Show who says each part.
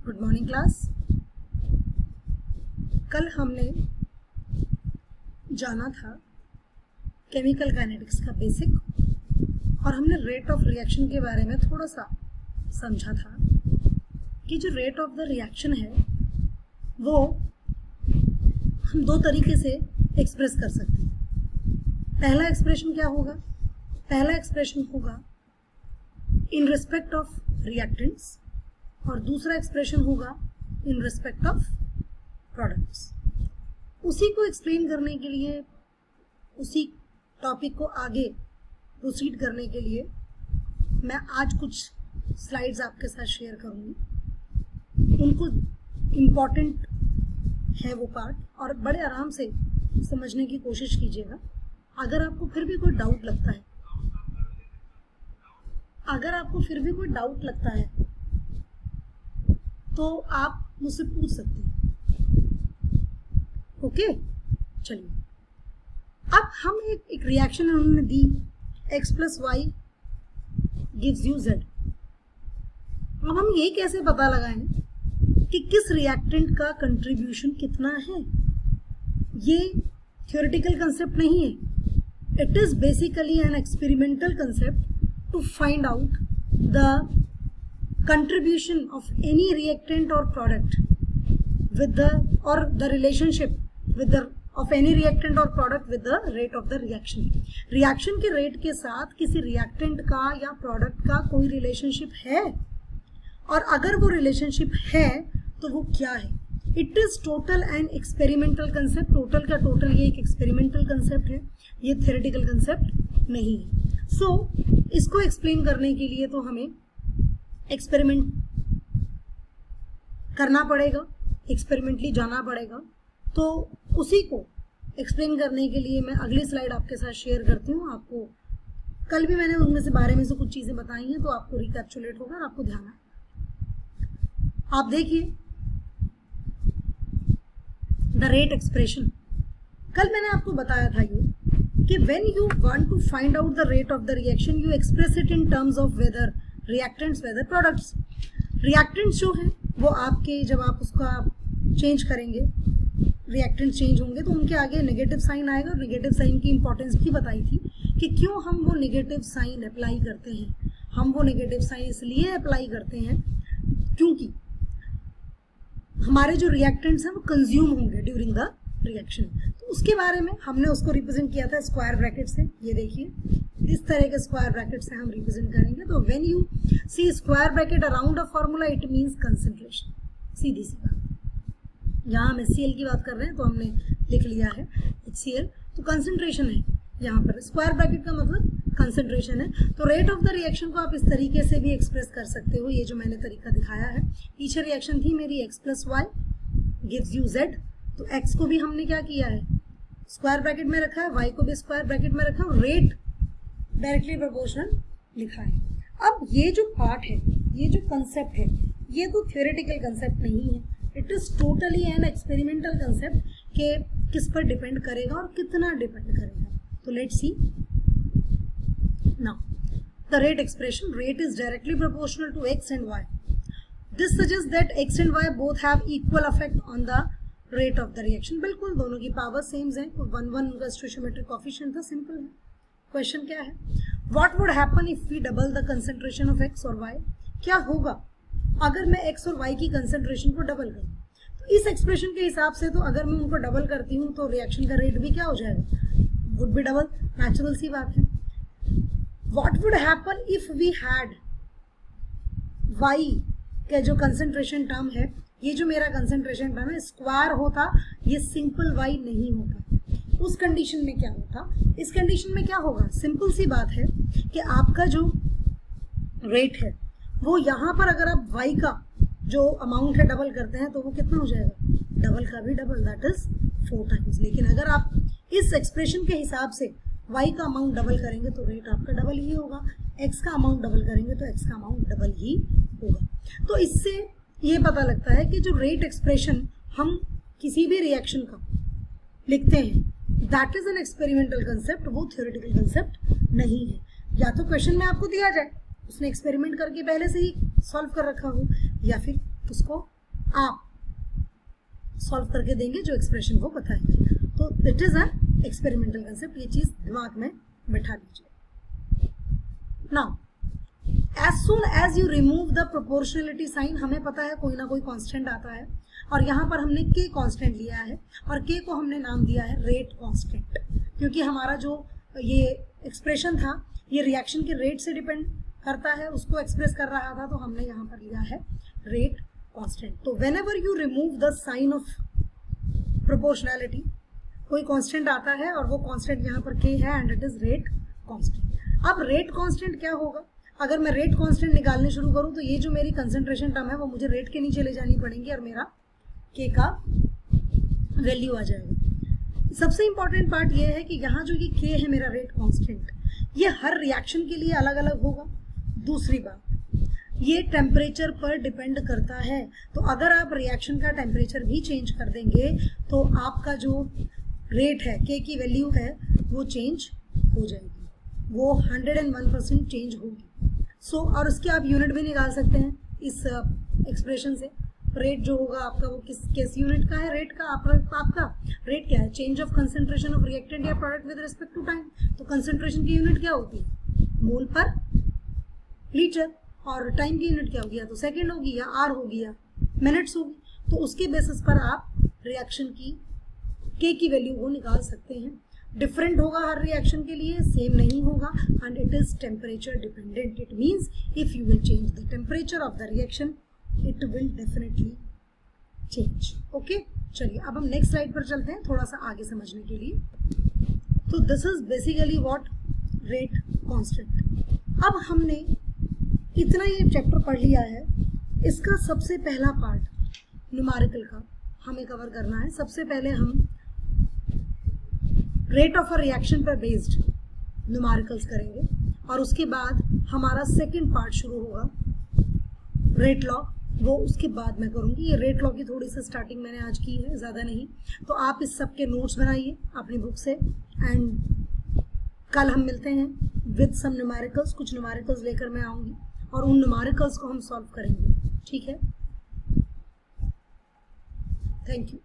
Speaker 1: Good morning class. कल हमने जाना था केमिकल काइनेटिक्स का बेसिक और हमने रेट ऑफ रिएक्शन के बारे में थोड़ा सा समझा था कि जो रेट ऑफ द रिएक्शन है वो हम दो तरीके से एक्सप्रेस कर सकते हैं। पहला एक्सप्रेशन क्या होगा? पहला एक्सप्रेशन होगा इन रिस्पेक्ट ऑफ रिएक्टेंट्स और दूसरा एक्सप्रेशन होगा इन रिस्पेक्ट ऑफ प्रोडक्ट्स। उसी को एक्सप्लेन करने के लिए, उसी टॉपिक को आगे प्रोसीड करने के लिए मैं आज कुछ स्लाइड्स आपके साथ शेयर करूंगी। उनको इम्पॉर्टेंट है वो पार्ट और बड़े आराम से समझने की कोशिश कीजिएगा। अगर आपको फिर भी कोई डाउट लगता है तो आप मुझसे पूछ सकते हैं। ओके, चलिए अब हम एक रिएक्शन उन्होंने दी x + y gives you z। अब हम ये कैसे पता लगाएं कि किस रिएक्टेंट का कंट्रीब्यूशन कितना है? ये थ्योरेटिकल कंसेप्ट नहीं है, it is basically an experimental concept to find out the contribution of any reactant or product with the relationship with the of any reactant or product with the rate of the reaction। Reaction के rate के साथ किसी reactant का या product का कोई relationship है और अगर वो रिलेशनशिप है तो वो क्या है? It is total and experimental concept. Total का टोटल ये एक एक्सपेरिमेंटल कंसेप्ट है, ये थ्योरेटिकल कंसेप्ट नहीं है। सो इसको एक्सप्लेन करने के लिए तो हमें एक्सपेरिमेंट करना पड़ेगा, एक्सपेरिमेंटली जाना पड़ेगा। तो उसी को एक्सप्लेन करने के लिए मैं अगली स्लाइड आपके साथ शेयर करती हूँ। आपको कल भी मैंने उनमें से बारे में से कुछ चीजें बताई हैं तो आपको रिकैप्चुलेट होगा और आपको ध्यान आए। आप देखिए द रेट एक्सप्रेशन। कल मैंने आपको बताया था ये कि when you want to find out the rate of the reaction you express it in terms of whether reactants whether products. Reactants जो हैं वो आपके, जब आप उसका चेंज करेंगे, रिएक्टेंट्स चेंज होंगे तो उनके आगे नेगेटिव साइन आएगा। नेगेटिव साइन की इंपॉर्टेंस भी बताई थी कि क्यों हम वो नेगेटिव साइन अप्लाई करते हैं। हम वो नेगेटिव साइन इसलिए अप्लाई करते हैं क्योंकि हमारे जो रिएक्टेंट्स हैं वो कंज्यूम होंगे ड्यूरिंग द रिएक्शन। तो उसके बारे में हमने उसको रिप्रेजेंट किया था स्क्वायर ब्रैकेट से। ये देखिए इस तरह के स्क्वायर ब्रैकेट से हम रिप्रेजेंट करेंगे। तो when you see square bracket around a formula it means concentration. सीधी सी बात। यहाँ हम HCl की बात कर रहे हैं तो हमने लिख लिया है HCl, तो कंसंट्रेशन है यहाँ पर। स्क्वायर ब्रैकेट का मतलब कंसंट्रेशन है। तो रेट ऑफ द रिएक्शन को आप इस तरीके से भी एक्सप्रेस कर सकते हो। ये जो मैंने तरीका दिखाया है, पीछे रिएक्शन थी मेरी x + y gives you z। तो x को भी हमने क्या किया है, स्क्वायर ब्रैकेट में रखा है, y को भी स्क्वायर ब्रैकेट में रखा है और रेट डायरेक्टली प्रोपोर्शनल लिखा है। अब ये जो पार्ट है, ये जो कंसेप्ट है, ये तो थ्योरेटिकल कंसेप्ट नहीं है, it is totally N experimental concept के किस पर डिपेंड करेगा और कितना डिपेंड करेगा। तो let's see now the rate expression. Rate is directly proportional to x and y। This suggest that x and y both have equal effect on the rate of the reaction. बिल्कुल दोनों की power same है, 1 उनका stoichiometric coefficient था। Simple है। Question क्या है? What would happen if we double the concentration of x और y। क्या होगा अगर मैं x और y की कंसंट्रेशन को डबल करूं? तो इस एक्सप्रेशन के हिसाब से तो अगर मैं उनको डबल करती हूं तो रिएक्शन का रेट भी क्या हो जाएगा, वुड बी डबल। नेचुरल सी बात है। What would happen if we had y का जो कंसंट्रेशन टर्म है, ये जो मेरा कंसंट्रेशन टर्म है स्क्वायर होता, ये सिंपल y नहीं होता। उस कंडीशन में क्या होता? इस कंडीशन में क्या होगा? सिंपल सी बात है कि आपका जो रेट है वो यहाँ पर अगर आप y का जो अमाउंट है डबल करते हैं तो वो कितना हो जाएगा, डबल का भी डबल, दैट इज 4 टाइम्स। लेकिन अगर आप इस एक्सप्रेशन के हिसाब से y का अमाउंट डबल करेंगे तो रेट आपका डबल ही होगा, x का अमाउंट डबल करेंगे तो x का अमाउंट डबल ही होगा। तो इससे ये पता लगता है कि जो रेट एक्सप्रेशन हम किसी भी रिएक्शन का लिखते हैं that is an experimental concept, वो थ्योरेटिकल कंसेप्ट नहीं है। या तो क्वेश्चन में आपको दिया जाए उसने एक्सपेरिमेंट करके पहले से ही सॉल्व कर रखा हो, या फिर उसको आप सॉल्व करके देंगे जो एक्सप्रेशन वो बताएंगे। तो it is a experimental concept, ये चीज दिमाग में बैठा लीजिए। Now as soon as you remove the proportionality sign, हमें पता है कोई ना कोई कांस्टेंट आता है, और यहाँ पर हमने के कांस्टेंट लिया है और के को हमने नाम दिया है रेट कांस्टेंट, क्योंकि हमारा जो ये एक्सप्रेशन था ये रिएक्शन के रेट से डिपेंड करता है, उसको एक्सप्रेस कर रहा था, तो हमने यहाँ पर लिया है रेट कांस्टेंट। तो whenever you remove the sign of proportionality, कोई कांस्टेंट आता है और वो कांस्टेंट यहाँ पर के है and it is rate constant. अब रेट कांस्टेंट क्या होगा, अगर मैं रेट कांस्टेंट निकालने शुरू करूं तो ये जो मेरी कंसंट्रेशन टर्म है वो मुझे रेट के नीचे ले जानी पड़ेगी और मेरा के का वैल्यू आ जाएगा। सबसे इंपॉर्टेंट पार्ट ये है कि यहाँ जो ये के है मेरा रेट कांस्टेंट, ये हर रिएक्शन के लिए अलग अलग होगा। दूसरी बात, ये टेम्परेचर पर डिपेंड करता है, तो अगर आप रिएक्शन का टेम्परेचर भी चेंज कर देंगे तो आपका जो रेट है, के की वैल्यू है, वो चेंज हो जाएगी, वो 101% चेंज होगी। सो और उसके आप यूनिट भी निकाल सकते हैं इस एक्सप्रेशन से। रेट जो होगा आपका वो किस यूनिट का है, रेट का आपका रेट क्या है, change of concentration of reactant या product with respect to time. तो कंसंट्रेशन की यूनिट क्या होती है, मोल पर लीटर, और टाइम की यूनिट क्या होगी, या तो सेकेंड होगी या आर होगी या मिनट्स होगी। तो उसके बेसिस पर आप रिएक्शन की के की वैल्यू को निकाल सकते हैं। डिफरेंट होगा हर रिएक्शन के लिए, सेम नहीं होगा, and it is temperature dependent. It means if you will change the temperature of the reaction it will definitely change. Okay, चलिए अब हम नेक्स्ट स्लाइड पर चलते हैं थोड़ा सा आगे समझने के लिए। तो this is basically what rate constant. अब हमने इतना ये चैप्टर पढ़ लिया है, इसका सबसे पहला पार्ट न्यूमेरिकल का हमें कवर करना है। सबसे पहले हम रेट ऑफ अ रिएक्शन पर बेस्ड न्यूमेरिकल्स करेंगे और उसके बाद हमारा सेकंड पार्ट शुरू होगा रेट लॉ, वो उसके बाद मैं करूंगी। ये रेट लॉ की थोड़ी सी स्टार्टिंग मैंने आज की है, ज़्यादा नहीं। तो आप इस सब के नोट्स बनाइए अपनी बुक से, एंड कल हम मिलते हैं विद सम न्यूमेरिकल्स। कुछ न्यूमेरिकल्स लेकर मैं आऊँगी और उन न्यूमेरिकल्स को हम सॉल्व करेंगे, ठीक है। Thank you.